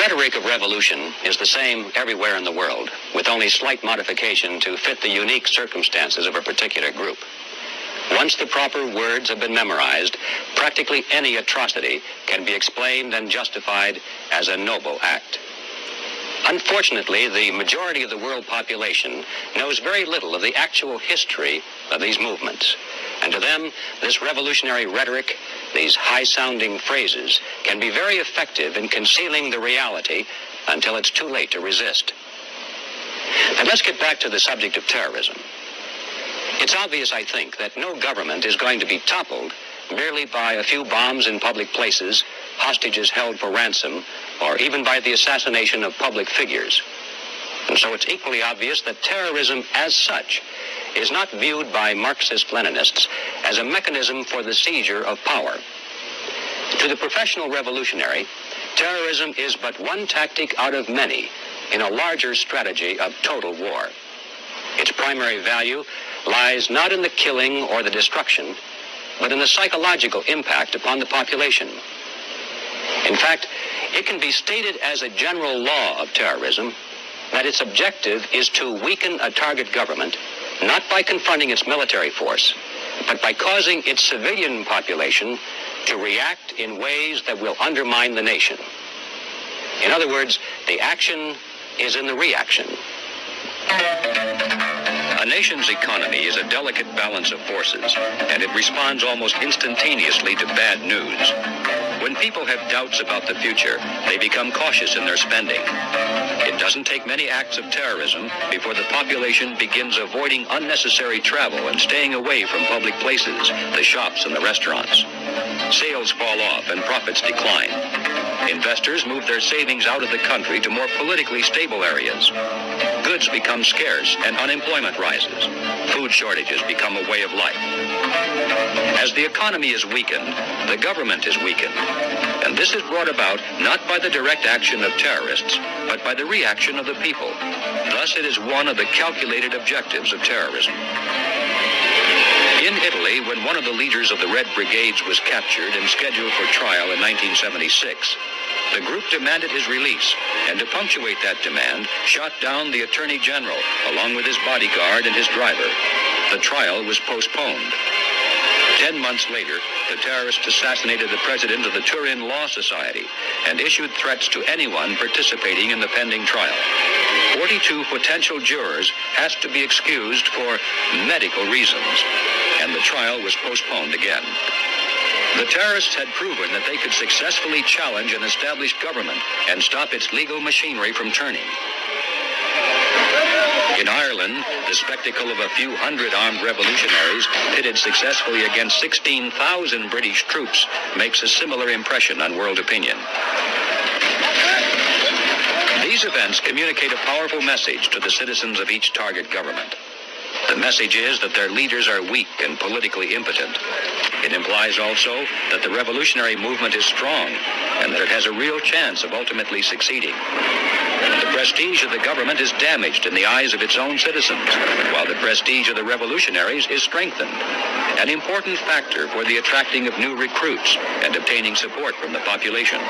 rhetoric of revolution is the same everywhere in the world, with only slight modification to fit the unique circumstances of a particular group. Once the proper words have been memorized, practically any atrocity can be explained and justified as a noble act. Unfortunately, the majority of the world population knows very little of the actual history of these movements. And to them, this revolutionary rhetoric, these high-sounding phrases, can be very effective in concealing the reality until it's too late to resist. And let's get back to the subject of terrorism. It's obvious, I think, that no government is going to be toppled merely by a few bombs in public places, hostages held for ransom, or even by the assassination of public figures. And so it's equally obvious that terrorism as such is not viewed by Marxist-Leninists as a mechanism for the seizure of power. To the professional revolutionary, terrorism is but one tactic out of many in a larger strategy of total war. Its primary value lies not in the killing or the destruction, but in the psychological impact upon the population. In fact, it can be stated as a general law of terrorism that its objective is to weaken a target government, not by confronting its military force, but by causing its civilian population to react in ways that will undermine the nation. In other words, the action is in the reaction. A nation's economy is a delicate balance of forces, and it responds almost instantaneously to bad news. When people have doubts about the future, they become cautious in their spending. It doesn't take many acts of terrorism before the population begins avoiding unnecessary travel and staying away from public places, the shops and the restaurants. Sales fall off and profits decline. Investors move their savings out of the country to more politically stable areas. Goods become scarce and unemployment rises. Food shortages become a way of life. As the economy is weakened, the government is weakened. And this is brought about not by the direct action of terrorists, but by the reaction of the people. Thus, it is one of the calculated objectives of terrorism. In Italy, when one of the leaders of the Red Brigades was captured and scheduled for trial in 1976, the group demanded his release, and to punctuate that demand, shot down the Attorney General, along with his bodyguard and his driver. The trial was postponed. 10 months later, the terrorists assassinated the president of the Turin Law Society and issued threats to anyone participating in the pending trial. 42 potential jurors asked to be excused for medical reasons, and the trial was postponed again. The terrorists had proven that they could successfully challenge an established government and stop its legal machinery from turning. In Ireland, the spectacle of a few hundred armed revolutionaries pitted successfully against 16,000 British troops makes a similar impression on world opinion. These events communicate a powerful message to the citizens of each target government. The message is that their leaders are weak and politically impotent. It implies also that the revolutionary movement is strong and that it has a real chance of ultimately succeeding. The prestige of the government is damaged in the eyes of its own citizens, while the prestige of the revolutionaries is strengthened, an important factor for the attracting of new recruits and obtaining support from the population.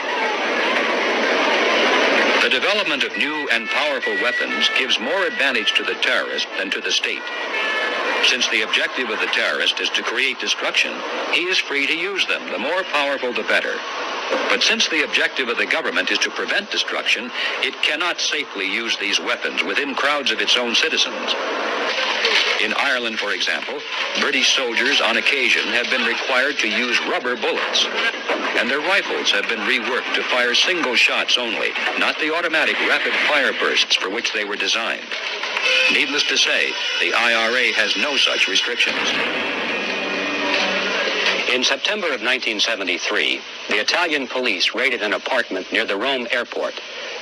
The development of new and powerful weapons gives more advantage to the terrorist than to the state. Since the objective of the terrorist is to create destruction, he is free to use them. The more powerful, the better. But since the objective of the government is to prevent destruction, it cannot safely use these weapons within crowds of its own citizens. In Ireland, for example, British soldiers on occasion have been required to use rubber bullets, and their rifles have been reworked to fire single shots only, not the automatic rapid-fire bursts for which they were designed. Needless to say, the IRA has no such restrictions. In September of 1973, the Italian police raided an apartment near the Rome airport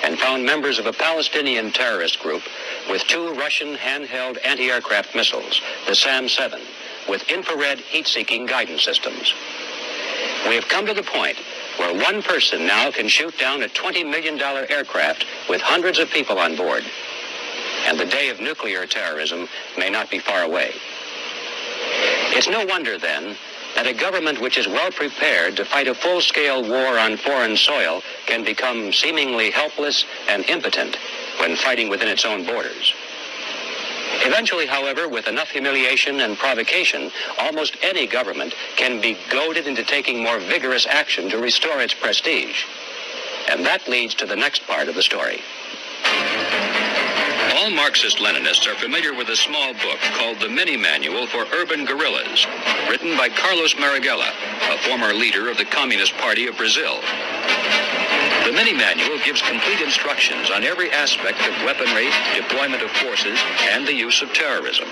and found members of a Palestinian terrorist group with 2 Russian handheld anti-aircraft missiles, the SAM-7, with infrared heat-seeking guidance systems. We have come to the point where one person now can shoot down a $20 million aircraft with hundreds of people on board. And the day of nuclear terrorism may not be far away. It's no wonder, then, that a government which is well prepared to fight a full-scale war on foreign soil can become seemingly helpless and impotent when fighting within its own borders. Eventually, however, with enough humiliation and provocation, almost any government can be goaded into taking more vigorous action to restore its prestige. And that leads to the next part of the story. All Marxist-Leninists are familiar with a small book called The Mini-Manual for Urban Guerrillas, written by Carlos Marighella, a former leader of the Communist Party of Brazil. The Mini-Manual gives complete instructions on every aspect of weaponry, deployment of forces, and the use of terrorism.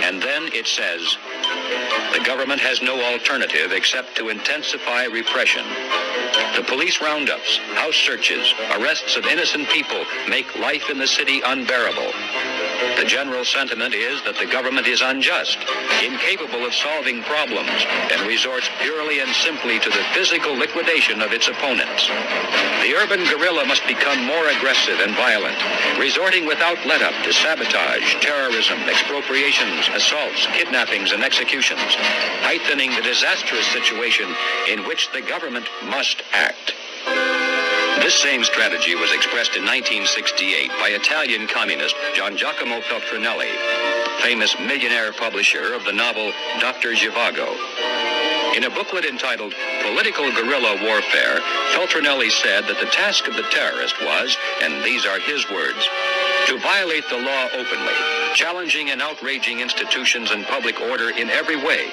And then it says, the government has no alternative except to intensify repression. The police roundups, house searches, arrests of innocent people make life in the city unbearable. The general sentiment is that the government is unjust, incapable of solving problems, and resorts purely and simply to the physical liquidation of its opponents. The urban guerrilla must become more aggressive and violent, resorting without let-up to sabotage, terrorism, expropriations, assaults, kidnappings, and executions, heightening the disastrous situation in which the government must act. This same strategy was expressed in 1968 by Italian communist Gian Giacomo Feltrinelli, famous millionaire publisher of the novel Dr. Zhivago. In a booklet entitled Political Guerrilla Warfare, Feltrinelli said that the task of the terrorist was, and these are his words, to violate the law openly, challenging and outraging institutions and public order in every way.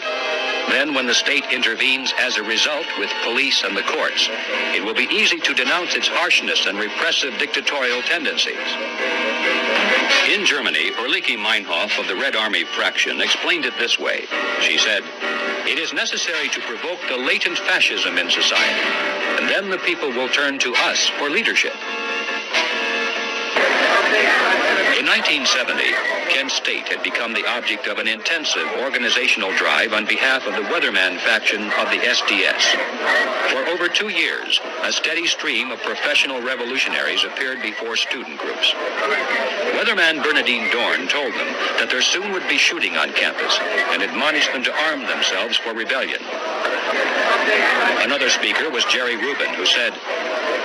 Then, when the state intervenes as a result with police and the courts, it will be easy to denounce its harshness and repressive dictatorial tendencies. In Germany, Ulrike Meinhof of the Red Army Fraction explained it this way. She said, "It is necessary to provoke the latent fascism in society, and then the people will turn to us for leadership." In 1970, Kent State had become the object of an intensive organizational drive on behalf of the Weatherman faction of the SDS. For over 2 years, a steady stream of professional revolutionaries appeared before student groups. Weatherman Bernadine Dorn told them that there soon would be shooting on campus and admonished them to arm themselves for rebellion. Another speaker was Jerry Rubin, who said,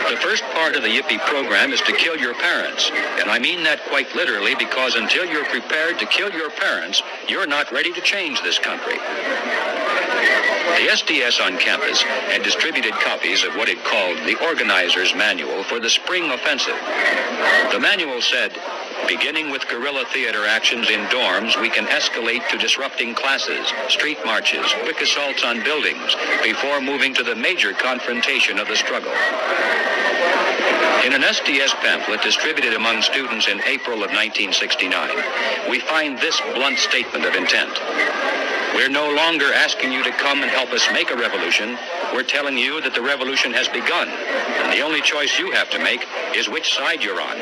"The first part of the Yippie program is to kill your parents. And I mean that quite literally, because until you're prepared to kill your parents, you're not ready to change this country." The SDS on campus had distributed copies of what it called the Organizer's Manual for the Spring Offensive. The manual said, "Beginning with guerrilla theater actions in dorms, we can escalate to disrupting classes, street marches, quick assaults on buildings, before moving to the major confrontation of the struggle." In an SDS pamphlet distributed among students in April of 1969, we find this blunt statement of intent. "We're no longer asking you to come and help us make a revolution. We're telling you that the revolution has begun, and the only choice you have to make is which side you're on."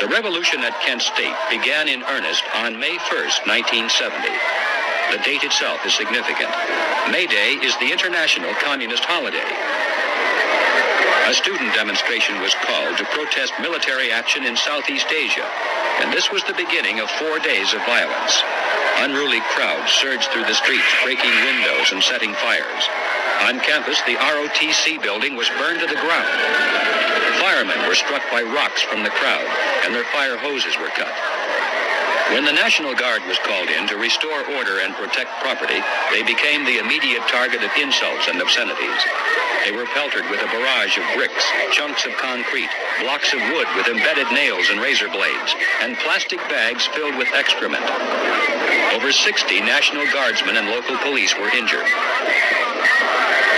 The revolution at Kent State began in earnest on May 1st, 1970. The date itself is significant. May Day is the international communist holiday. A student demonstration was called to protest military action in Southeast Asia, and this was the beginning of 4 days of violence. Unruly crowds surged through the streets, breaking windows and setting fires. On campus, the ROTC building was burned to the ground. Firemen were struck by rocks from the crowd, and their fire hoses were cut. When the National Guard was called in to restore order and protect property, they became the immediate target of insults and obscenities. They were pelted with a barrage of bricks, chunks of concrete, blocks of wood with embedded nails and razor blades, and plastic bags filled with excrement. Over 60 National Guardsmen and local police were injured.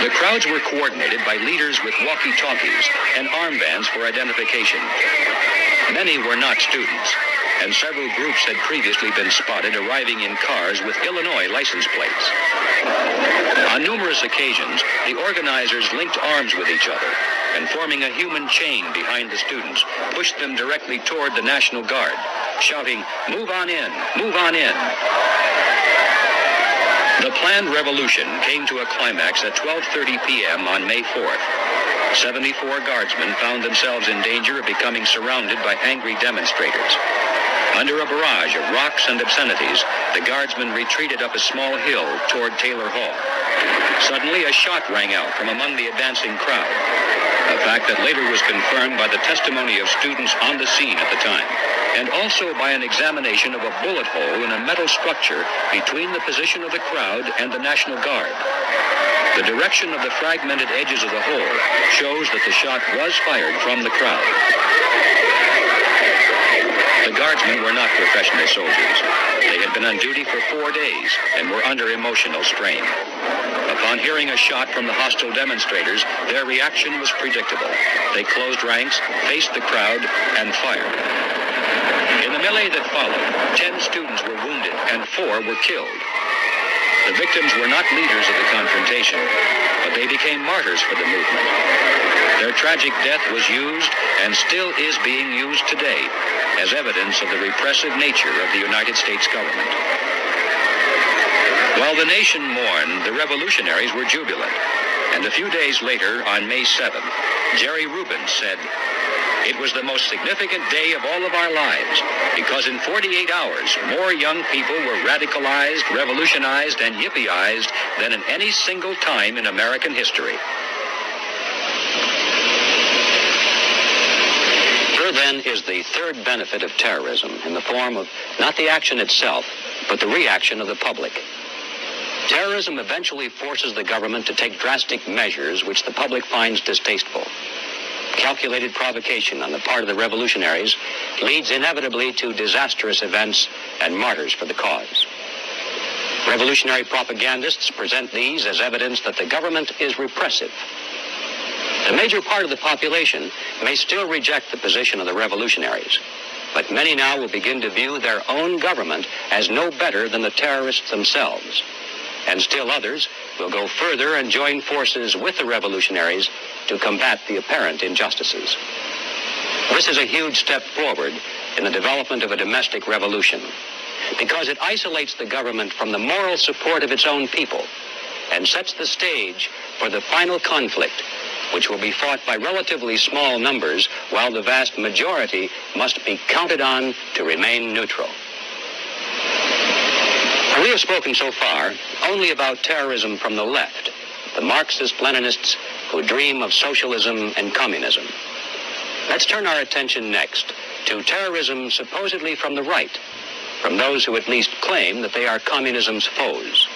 The crowds were coordinated by leaders with walkie-talkies and armbands for identification. Many were not students, and several groups had previously been spotted arriving in cars with Illinois license plates. On numerous occasions, the organizers linked arms with each other, and forming a human chain behind the students, pushed them directly toward the National Guard, shouting, "Move on in, move on in." The planned revolution came to a climax at 12:30 p.m. on May 4th. 74 guardsmen found themselves in danger of becoming surrounded by angry demonstrators. Under a barrage of rocks and obscenities, the guardsmen retreated up a small hill toward Taylor Hall. Suddenly, a shot rang out from among the advancing crowd, a fact that later was confirmed by the testimony of students on the scene at the time, and also by an examination of a bullet hole in a metal structure between the position of the crowd and the National Guard. The direction of the fragmented edges of the hole shows that the shot was fired from the crowd. The guardsmen were not professional soldiers. They had been on duty for 4 days and were under emotional strain. Upon hearing a shot from the hostile demonstrators, their reaction was predictable. They closed ranks, faced the crowd, and fired. In the melee that followed, 10 students were wounded and 4 were killed. The victims were not leaders of the confrontation, but they became martyrs for the movement. Their tragic death was used and still is being used today as evidence of the repressive nature of the United States government. While the nation mourned, the revolutionaries were jubilant. And a few days later, on May 7th, Jerry Rubin said, "It was the most significant day of all of our lives because in 48 hours, more young people were radicalized, revolutionized, and yippieized than in any single time in American history." Here then is the third benefit of terrorism in the form of not the action itself, but the reaction of the public. Terrorism eventually forces the government to take drastic measures which the public finds distasteful. Calculated provocation on the part of the revolutionaries leads inevitably to disastrous events and martyrs for the cause. Revolutionary propagandists present these as evidence that the government is repressive. The major part of the population may still reject the position of the revolutionaries, but many now will begin to view their own government as no better than the terrorists themselves. And still others will go further and join forces with the revolutionaries to combat the apparent injustices. This is a huge step forward in the development of a domestic revolution, because it isolates the government from the moral support of its own people and sets the stage for the final conflict, which will be fought by relatively small numbers, while the vast majority must be counted on to remain neutral. We have spoken so far only about terrorism from the left, the Marxist-Leninists who dream of socialism and communism. Let's turn our attention next to terrorism supposedly from the right, from those who at least claim that they are communism's foes.